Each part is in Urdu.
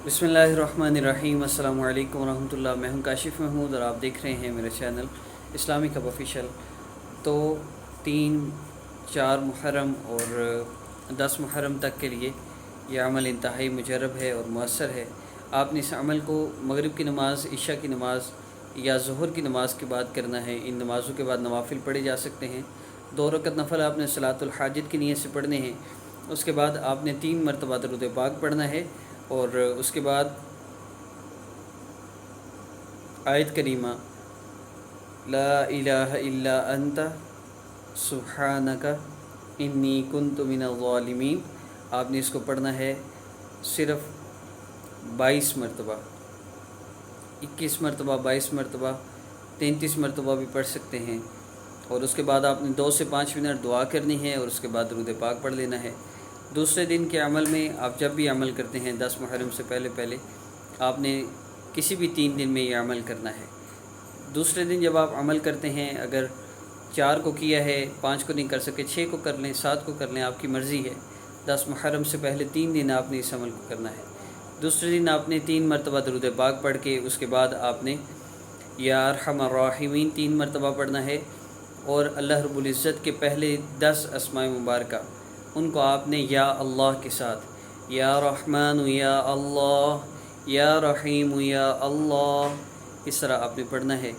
بسم اللہ الرحمن الرحیم۔ السلام علیکم ورحمۃ اللہ۔ میں ہوں کاشف محمود اور آپ دیکھ رہے ہیں میرا چینل اسلامک ہب آفیشیل۔ تو 3، 4 محرم اور 10 محرم تک کے لیے یہ عمل انتہائی مجرب ہے اور مؤثر ہے۔ آپ نے اس عمل کو مغرب کی نماز، عشاء کی نماز یا ظہر کی نماز کے بعد کرنا ہے۔ ان نمازوں کے بعد نوافل پڑھے جا سکتے ہیں۔ 2 رکعت نفل آپ نے صلاۃ الحاجت کی نیت سے پڑھنے ہیں۔ اس کے بعد آپ نے 3 مرتبہ درود پاک پڑھنا ہے اور اس کے بعد آیت کریمہ لا الہ الا انت سبحانک انی کنت من الظالمین، آپ نے اس کو پڑھنا ہے صرف 22 مرتبہ، 21 مرتبہ، 22 مرتبہ، 33 مرتبہ بھی پڑھ سکتے ہیں۔ اور اس کے بعد آپ نے 2 سے 5 منٹ دعا کرنی ہے اور اس کے بعد درود پاک پڑھ لینا ہے۔ دوسرے دن کے عمل میں آپ جب بھی عمل کرتے ہیں 10 محرم سے پہلے آپ نے کسی بھی 3 دن میں یہ عمل کرنا ہے۔ دوسرے دن جب آپ عمل کرتے ہیں، اگر 4 کو کیا ہے، 5 کو نہیں کر سکے، 6 کو کر لیں، 7 کو کر لیں، آپ کی مرضی ہے۔ 10 محرم سے پہلے 3 دن آپ نے اس عمل کو کرنا ہے۔ دوسرے دن آپ نے 3 مرتبہ درود پاک پڑھ کے اس کے بعد آپ نے یا ارحم الراحمین 3 مرتبہ پڑھنا ہے، اور اللہ رب العزت کے پہلے 10 اسماء مبارکہ ان کو آپ نے یا اللہ کے ساتھ، یا رحمان یا اللہ، یا رحیم یا اللہ، اس طرح آپ نے پڑھنا ہے۔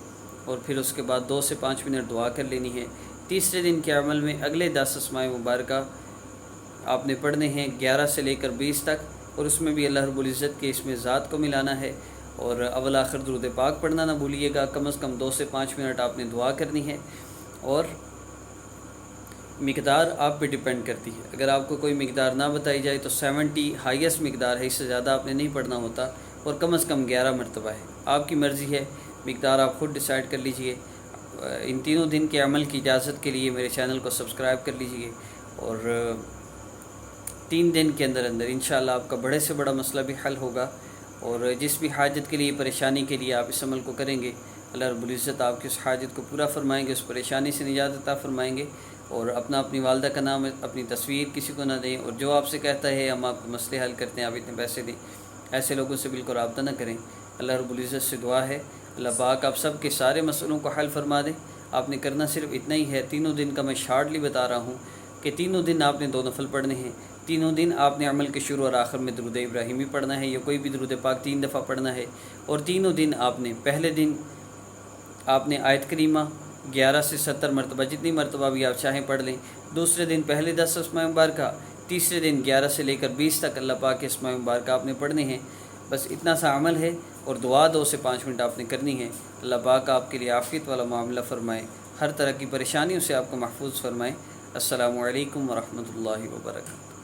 اور پھر اس کے بعد 2 سے 5 منٹ دعا کر لینی ہے۔ تیسرے دن کے عمل میں اگلے 10 اسماء مبارکہ آپ نے پڑھنے ہیں 11 سے لے کر 20 تک، اور اس میں بھی اللہ رب العزت کے اسم ذات کو ملانا ہے۔ اور اول آخر درود پاک پڑھنا نہ بھولیے گا۔ کم از کم 2 سے 5 منٹ آپ نے دعا کرنی ہے، اور مقدار آپ پہ ڈیپینڈ کرتی ہے۔ اگر آپ کو کوئی مقدار نہ بتائی جائے تو 70 ہائیسٹ مقدار ہے، اس سے زیادہ آپ نے نہیں پڑھنا ہوتا، اور کم از کم 11 مرتبہ ہے۔ آپ کی مرضی ہے، مقدار آپ خود ڈیسائیڈ کر لیجئے۔ ان تینوں دن کے عمل کی اجازت کے لیے میرے چینل کو سبسکرائب کر لیجئے، اور 3 دن کے اندر انشاءاللہ آپ کا بڑے سے بڑا مسئلہ بھی حل ہوگا۔ اور جس بھی حاجت کے لیے، پریشانی کے لیے آپ اس عمل کو کریں گے، اللہ رب العزت آپ کی اس حاجت کو پورا فرمائیں گے، اس پریشانی سے نجات عطا فرمائیں گے۔ اور اپنی والدہ کا نام، اپنی تصویر کسی کو نہ دیں، اور جو آپ سے کہتا ہے ہم آپ کو مسئلے حل کرتے ہیں، آپ اتنے پیسے دیں، ایسے لوگوں سے بالکل رابطہ نہ کریں۔ اللہ رب العزت سے دعا ہے اللہ پاک آپ سب کے سارے مسئلوں کو حل فرما دیں۔ آپ نے کرنا صرف اتنا ہی ہے، تینوں دن کا میں شارٹلی بتا رہا ہوں کہ تینوں دن آپ نے 2 نفل پڑھنے ہیں۔ تینوں دن آپ نے عمل کے شروع اور آخر میں درود ابراہیمی پڑھنا ہے، یا کوئی بھی درود پاک 3 دفعہ پڑھنا ہے۔ اور تینوں دن آپ نے پہلے دن آپ نے آیت کریمہ 11 سے 70 مرتبہ، جتنی مرتبہ بھی آپ چاہیں پڑھ لیں۔ دوسرے دن پہلے 10 اسماء مبارکہ، تیسرے دن 11 سے لے کر 20 تک اللہ پاک کے اسماء مبارکہ آپ نے پڑھنے ہیں۔ بس اتنا سا عمل ہے، اور دعا 2 سے 5 منٹ آپ نے کرنی ہے۔ اللہ پاک آپ کے لیے عافیت والا معاملہ فرمائے، ہر طرح کی پریشانیوں سے آپ کو محفوظ فرمائے۔ السلام علیکم ورحمۃ اللہ وبرکاتہ۔